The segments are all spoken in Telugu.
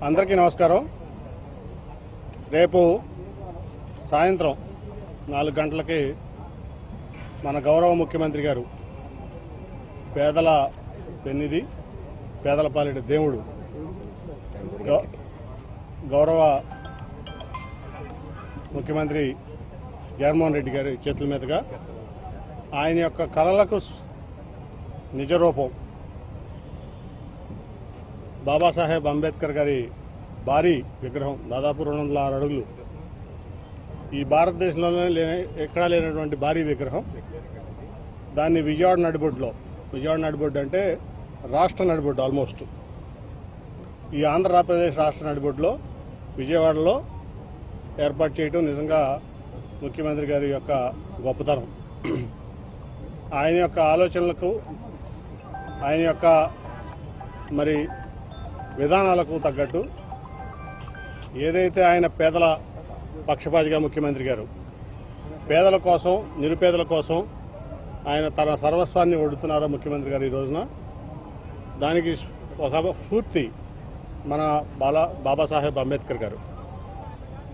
అందరికీ నమస్కారం. రేపు సాయంత్రం 4 గంటలకి మన గౌరవ ముఖ్యమంత్రి గారు పేదల పెన్నిది, పేదల పాలిట దేవుడు గౌరవ ముఖ్యమంత్రి జగన్మోహన్ రెడ్డి గారి చేతుల మీదుగా ఆయన యొక్క కలలకు నిజరూపం బాబాసాహెబ్ అంబేద్కర్ గారి భారీ విగ్రహం, దాదాపు 206 అడుగులు, ఈ భారతదేశంలోనే ఎక్కడా లేనటువంటి భారీ విగ్రహం. దాన్ని విజయవాడ నడిబొడ్డు అంటే రాష్ట్ర నడిబొడ్డు, ఆల్మోస్ట్ ఈ ఆంధ్రప్రదేశ్ రాష్ట్ర నడిబొడ్డులో విజయవాడలో ఏర్పాటు చేయడం నిజంగా ముఖ్యమంత్రి గారి యొక్క గొప్పతనం. ఆయన యొక్క ఆలోచనలకు, ఆయన యొక్క మరి విధానాలకు తగ్గట్టు ఏదైతే ఆయన పేదల పక్షపాతిగా ముఖ్యమంత్రి గారు పేదల కోసం, నిరుపేదల కోసం ఆయన తన సర్వస్వాన్ని ఒడుతున్నారో ముఖ్యమంత్రి గారు ఈ రోజున, దానికి ఒక స్ఫూర్తి మన బాబాసాహెబ్ అంబేద్కర్ గారు.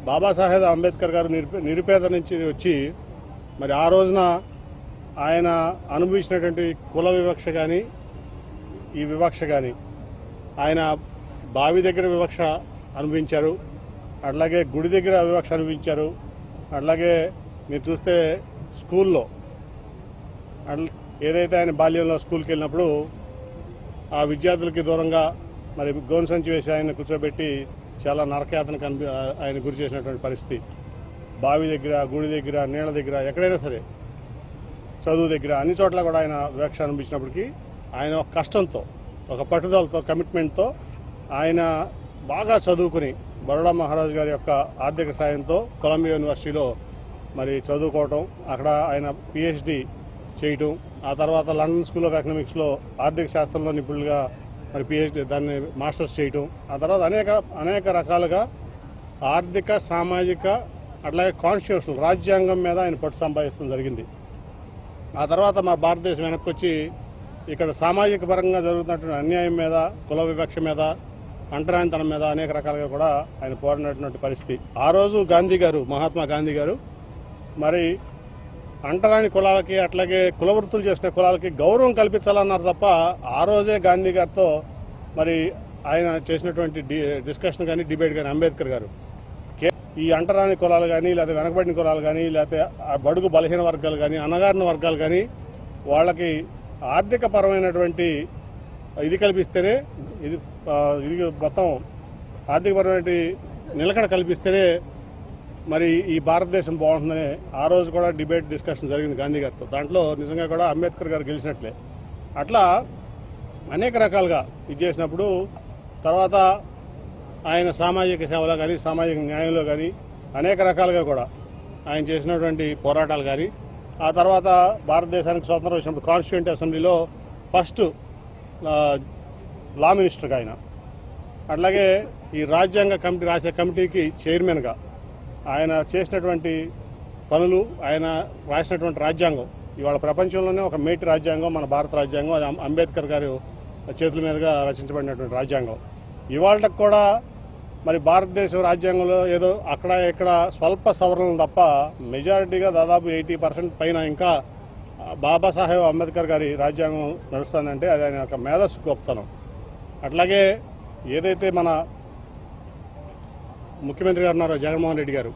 బాబాసాహెబ్ అంబేద్కర్ గారు నిరుపేద నుంచి వచ్చి మరి ఆ రోజున ఆయన అనుభవించినటువంటి కుల వివక్ష కానీ, ఈ వివక్ష కానీ, ఆయన బావి దగ్గర వివక్ష అనుభవించారు, అట్లాగే గుడి దగ్గర వివక్ష అనుభవించారు, అట్లాగే మీరు చూస్తే స్కూల్లో ఏదైతే ఆయన బాల్యంలో స్కూల్కి వెళ్ళినప్పుడు ఆ విద్యార్థులకి దూరంగా మరి గోను సంచి వేసి ఆయన కూర్చోబెట్టి చాలా నరకయాతనకు ఆయన గురి చేసినటువంటి పరిస్థితి. బావి దగ్గర, గుడి దగ్గర, నీళ్ళ దగ్గర, ఎక్కడైనా సరే, చదువు దగ్గర, అన్ని చోట్ల కూడా ఆయన వివక్ష అనిపించినప్పటికీ ఆయన ఒక కష్టంతో, ఒక పట్టుదలతో, కమిట్మెంట్తో ఆయన బాగా చదువుకుని బరోడా మహారాజు గారి యొక్క ఆర్థిక సాయంతో కొలంబియా యూనివర్సిటీలో మరి చదువుకోవటం, అక్కడ ఆయన PhD చేయటం, ఆ తర్వాత లండన్ స్కూల్ ఆఫ్ ఎకనామిక్స్లో ఆర్థిక శాస్త్రంలో నిపుణులుగా మరి PhD, దాన్ని మాస్టర్స్ చేయటం, ఆ తర్వాత అనేక రకాలుగా ఆర్థిక, సామాజిక, అట్లాగే కాన్స్టిట్యూషనల్ రాజ్యాంగం మీద ఆయన పట్టు సంపాదించడం జరిగింది. ఆ తర్వాత మా భారతదేశం వెనక్కి వచ్చి ఇక్కడ సామాజిక పరంగా జరుగుతున్నటువంటి అన్యాయం మీద, కుల వివక్ష మీద, అంటరానితనం మీద అనేక రకాలుగా కూడా ఆయన పోరాడినటువంటి పరిస్థితి. ఆ రోజు గాంధీ గారు, మహాత్మా గాంధీ గారు మరి అంటరాని కులాలకి, అట్లాగే కుల వృత్తులు చేసిన కులాలకి గౌరవం కల్పించాలన్నారు తప్ప, ఆ రోజే గాంధీ గారితో మరి ఆయన చేసినటువంటి డిస్కషన్ కానీ, డిబేట్ కానీ అంబేద్కర్ గారు ఈ అంటరాని కులాలు కానీ, లేకపోతే వెనకబడిన కులాలు కానీ, లేకపోతే బడుగు బలహీన వర్గాలు కానీ, అణగారిన వర్గాలు కానీ వాళ్ళకి ఆర్థిక పరమైనటువంటి ఇది కల్పిస్తేనే, ఇది మొత్తం ఆర్థికపరమైన నిలకడ కల్పిస్తేనే మరి ఈ భారతదేశం బాగుంటుందని ఆ రోజు కూడా డిబేట్, డిస్కషన్ జరిగింది గాంధీ గారితో. దాంట్లో నిజంగా కూడా అంబేద్కర్ గారు గెలిచినట్లే. అట్లా అనేక రకాలుగా ఇది చేసినప్పుడు తర్వాత ఆయన సామాజిక సేవలో కానీ, సామాజిక న్యాయంలో కానీ అనేక రకాలుగా కూడా ఆయన చేసినటువంటి పోరాటాలు కానీ, ఆ తర్వాత భారతదేశానికి స్వతంత్రం వచ్చినప్పుడు కాన్స్టిట్యూంట్ అసెంబ్లీలో ఫస్ట్ లా మినిస్టర్గా ఆయన, అట్లాగే ఈ రాజ్యాంగ కమిటీ రాసే కమిటీకి చైర్మన్గా ఆయన చేసినటువంటి పనులు, ఆయన రాసినటువంటి రాజ్యాంగం ఇవాళ ప్రపంచంలోనే ఒక మేటి రాజ్యాంగం మన భారత రాజ్యాంగం. అది అంబేద్కర్ గారు చేతుల మీదుగా రచించబడినటువంటి రాజ్యాంగం. ఇవాళకు కూడా మరి భారతదేశం రాజ్యాంగంలో ఏదో అక్కడ ఇక్కడ స్వల్ప సవరణలు తప్ప మెజారిటీగా దాదాపు 80% పైన ఇంకా బాబాసాహెబ్ అంబేద్కర్ గారి రాజ్యాంగం నడుస్తుందంటే అది ఆయన యొక్క మేధస్సు గొప్పతనం. అట్లాగే ఏదైతే మన ముఖ్యమంత్రి గారు ఉన్నారో జగన్మోహన్ రెడ్డి గారు,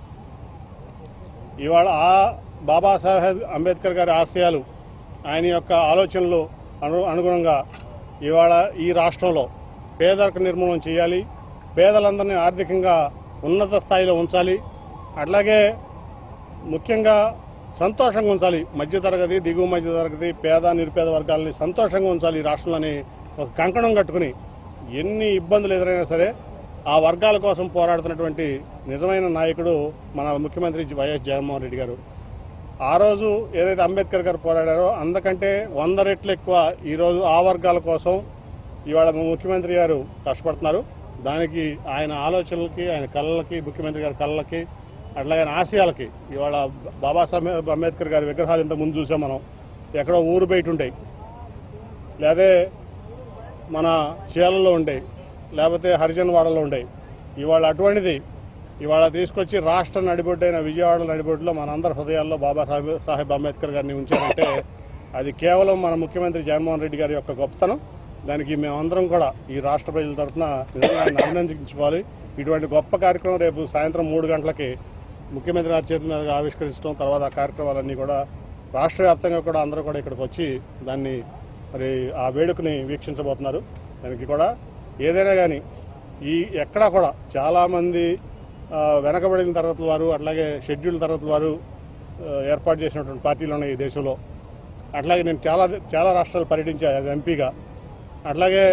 ఇవాళ ఆ బాబాసాహెబ్ అంబేద్కర్ గారి ఆశయాలు, ఆయన యొక్క ఆలోచనలు అనుగుణంగా ఇవాళ ఈ రాష్ట్రంలో పేదరిక నిర్మూలన చేయాలి, పేదలందరినీ ఆర్థికంగా ఉన్నత స్థాయిలో ఉంచాలి, అట్లాగే ముఖ్యంగా సంతోషంగా ఉంచాలి. మధ్యతరగతి, దిగువ మధ్యతరగతి, పేద, నిరుపేద వర్గాలని సంతోషంగా ఉంచాలి ఈ రాష్ట్రంలోని ఒక కంకణం కట్టుకుని ఎన్ని ఇబ్బందులు ఎదురైనా సరే ఆ వర్గాల కోసం పోరాడుతున్నటువంటి నిజమైన నాయకుడు మన ముఖ్యమంత్రి వైఎస్ జగన్మోహన్ రెడ్డి గారు. ఆ రోజు ఏదైతే అంబేద్కర్ గారు పోరాడారో అంతకంటే 100 రెట్లు ఎక్కువ ఈరోజు ఆ వర్గాల కోసం ఇవాళ ముఖ్యమంత్రి గారు కష్టపడుతున్నారు. దానికి ఆయన ఆలోచనలకి, ఆయన కళలకి, ముఖ్యమంత్రి గారి కళలకి, అట్లాగే ఆశయాలకి ఇవాళ బాబాసాహెబ్ అంబేద్కర్ గారి విగ్రహాలు ఇంత ముందు చూసాం మనం. ఎక్కడో ఊరు బయట ఉంటాయి, లేదా మన చేలల్లో ఉంటాయి, లేకపోతే హరిజన్ వాడలో ఉంటాయి. ఇవాళ అటువంటిది ఇవాళ తీసుకొచ్చి రాష్ట్ర నడిబొడ్డైన విజయవాడ నడిబొడ్డులో మనందరి హృదయాల్లో బాబాసాహెబ్ అంబేద్కర్ గారిని ఉంచారంటే అది కేవలం మన ముఖ్యమంత్రి జగన్మోహన్ రెడ్డి గారి యొక్క గొప్పతనం. దానికి మేమందరం కూడా ఈ రాష్ట్ర ప్రజల తరఫున నిజంగా ఆయన అభినందించుకోవాలి. ఇటువంటి గొప్ప కార్యక్రమం రేపు సాయంత్రం 3 గంటలకి ముఖ్యమంత్రి గారి చేతుల మీదుగా ఆవిష్కరించడం, తర్వాత ఆ కార్యక్రమాలన్నీ కూడా రాష్ట్ర వ్యాప్తంగా కూడా అందరూ కూడా ఇక్కడికి వచ్చి దాన్ని మరి ఆ వేడుకని వీక్షించబోతున్నారు. దానికి కూడా ఏదైనా కానీ ఎక్కడా కూడా చాలామంది వెనకబడిన తరగతుల వారు, అట్లాగే షెడ్యూల్ తరగతుల వారు ఏర్పాటు చేసినటువంటి పార్టీలు ఉన్నాయి ఈ దేశంలో. అట్లాగే నేను చాలా రాష్ట్రాలు పర్యటించా యాజ్ ఎంపీగా. అట్లాగే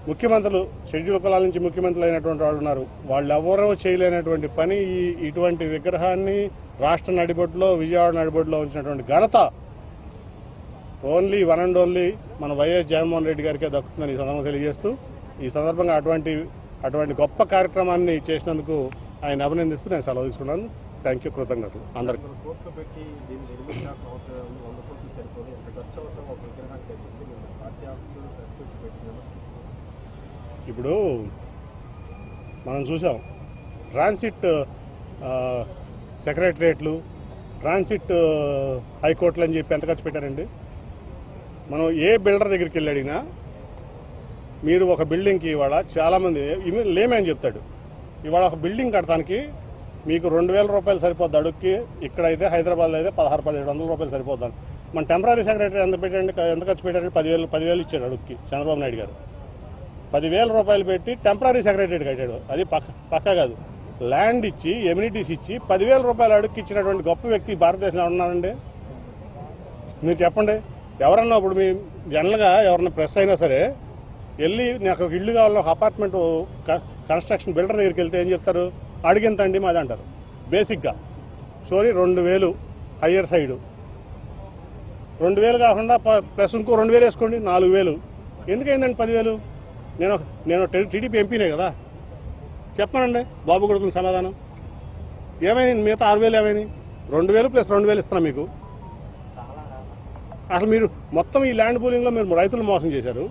ముఖ్యమంత్రులు షెడ్యూల్ కులాల నుంచి ముఖ్యమంత్రులు అయినటువంటి వాళ్ళు ఉన్నారు. వాళ్ళు ఎవరో చేయలేనటువంటి పని ఇటువంటి విగ్రహాన్ని రాష్ట్ర నడిబొడ్డులో, విజయవాడ నడిబొడ్డులో ఉంచినటువంటి ఘనత వన్ అండ్ ఓన్లీ మన వైఎస్ జగన్మోహన్ రెడ్డి గారికే దక్కుతుందని ఈ సందర్భంగా తెలియజేస్తూ, ఈ సందర్భంగా అటువంటి గొప్ప కార్యక్రమాన్ని చేసినందుకు ఆయన అభినందిస్తూ నేను సెలవు తీసుకున్నాను. థ్యాంక్ యూ, కృతజ్ఞతలు అందరికీ. ఇప్పుడు మనం చూసాం ట్రాన్సిట్ సెక్రటరియట్లు, ట్రాన్సిట్ హైకోర్టులు అని చెప్పి ఎంత ఖర్చు పెట్టారండి. మనం ఏ బిల్డర్ దగ్గరికి వెళ్ళి అడిగినా మీరు ఒక బిల్డింగ్కి ఇవాళ చాలామంది లేమని చెప్తాడు. ఇవాళ ఒక బిల్డింగ్ కడటానికి మీకు 2,000 రూపాయలు సరిపోద్ది అడుగుకి. ఇక్కడైతే హైదరాబాద్లో అయితే 16,700 రూపాయలు సరిపోద్దాం. మన టెంపరీ సెక్రటరీ ఎంత ఖర్చు పెట్టారండి? 10,000 ఇచ్చాడు అడుగుకి చంద్రబాబు నాయుడు గారు. 10,000 రూపాయలు పెట్టి టెంపరీ సెక్రటరీ కట్టాడు. అది పక్కా కాదు. ల్యాండ్ ఇచ్చి, ఎమ్యూనిటీస్ ఇచ్చి 10,000 రూపాయలు అడుగుకి ఇచ్చినటువంటి గొప్ప వ్యక్తి భారతదేశంలో ఉన్నారండి. మీరు చెప్పండి. ఎవరన్నా ఇప్పుడు మీ జనరల్గా ఎవరన్నా ప్రెస్ అయినా సరే వెళ్ళి నాకు ఒక ఇల్లు కావాలని ఒక అపార్ట్మెంట్ కన్స్ట్రక్షన్ బిల్డర్ దగ్గరికి వెళ్తే ఏం చెప్తారు? అడిగింతండి మాది అంటారు బేసిక్గా. సారీ 2,000 హయ్యర్ సైడ్, 2,000 కాకుండా ప్లస్ ఇంకో 2,000 వేసుకోండి, 4,000. ఎందుకైందండి 10,000? నేను టీడీపీ ఎంపీనే కదా. చెప్పానండి బాబు కొడుకుని సమాధానం. ఏమైంది మిగతా 6,000 ఏమైంది? 2,000 ప్లస్ 2,000 ఇస్తున్నాం మీకు. అసలు మీరు మొత్తం ఈ ల్యాండ్ పూలింగ్లో మీరు రైతులు మోసం చేశారు.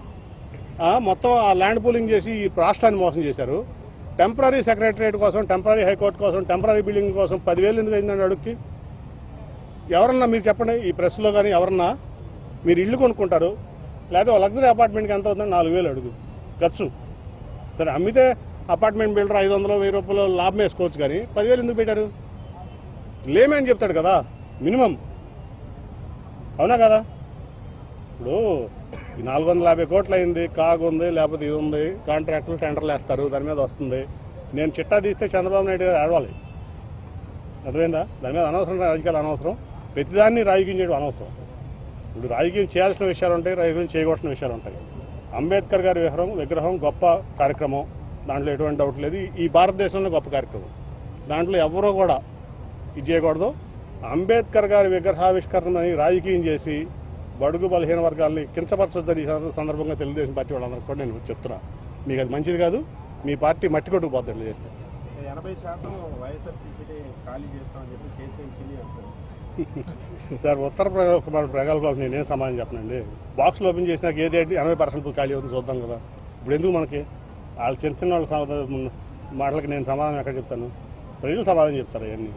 మొత్తం ఆ ల్యాండ్ పూలింగ్ చేసి ఈ రాష్ట్రాన్ని మోసం చేశారు. టెంపరీ సెక్రటరియట్ కోసం, టెంపరీ హైకోర్టు కోసం, టెంపరీ బిల్డింగ్ కోసం 10,000 ఎందుకు అయిందండి అడుగుకి? ఎవరన్నా మీరు చెప్పండి. ఈ ప్రెస్లో కానీ ఎవరన్నా మీరు ఇల్లు కొనుక్కుంటారు, లేకపోతే లగ్జరీ అపార్ట్మెంట్కి ఎంత అవుతుందండి? 4,000 అడుగు ఖర్చు. సరే అమ్మితే అపార్ట్మెంట్ బిల్డర్ 500, 1,000 రూపాయలు లాభం వేసుకోవచ్చు, కానీ 10,000 ఎందుకు పెట్టారు? లేమే అని చెప్తాడు కదా మినిమం. అవునా కదా? ఇప్పుడు ఈ 450 కోట్లు అయింది, కాగు ఉంది, లేకపోతే ఇది ఉంది, కాంట్రాక్టులు టెండర్లు వేస్తారు, దాని మీద వస్తుంది. నేను చిట్టా తీస్తే చంద్రబాబు నాయుడు గారు ఆడవాలి. అర్థమైందా? దాని మీద అనవసరం రాజకీయాలు అనవసరం, ప్రతిదాన్ని రాజకీయం చేయడం అనవసరం. ఇప్పుడు రాజకీయం చేయాల్సిన విషయాలు ఉంటాయి, రాజకీయం చేయకూడసిన విషయాలు ఉంటాయి. అంబేద్కర్ గారి విగ్రహం గొప్ప కార్యక్రమం, దాంట్లో ఎటువంటి డౌట్ లేదు. ఈ భారతదేశంలో గొప్ప కార్యక్రమం, దాంట్లో ఎవరో కూడా ఇది చేయకూడదు. అంబేద్కర్ గారి విగ్రహావిష్కరణని రాజకీయం చేసి బడుగు బలహీన వర్గాల్ని కించపరచొద్దని ఈ సందర్భంగా తెలుగుదేశం పార్టీ వాళ్ళందరికీ కూడా నేను చెప్తున్నా. మీకు అది మంచిది కాదు. మీ పార్టీ మట్టి కొట్టుకుపోద్ది ఇట్లా చేస్తే. 80% వైఎస్ఆర్సీపీ ఖాళీ చేస్తామని చెప్పి కేసీఆర్ అంటారు. సార్ ఉత్తర ప్రగల్భాలకు నేనేం సమాధానం చెప్పనండి. బాక్స్లో ఓపెన్ చేసినాక ఏది 80% ఖాళీ అవుతుంది చూద్దాం కదా. ఇప్పుడు ఎందుకు మనకి వాళ్ళు చిన్న వాళ్ళ మాటలకి నేను సమాధానం ఎక్కడ చెప్తాను? ప్రజలు సమాధానం చెప్తారు అవన్నీ.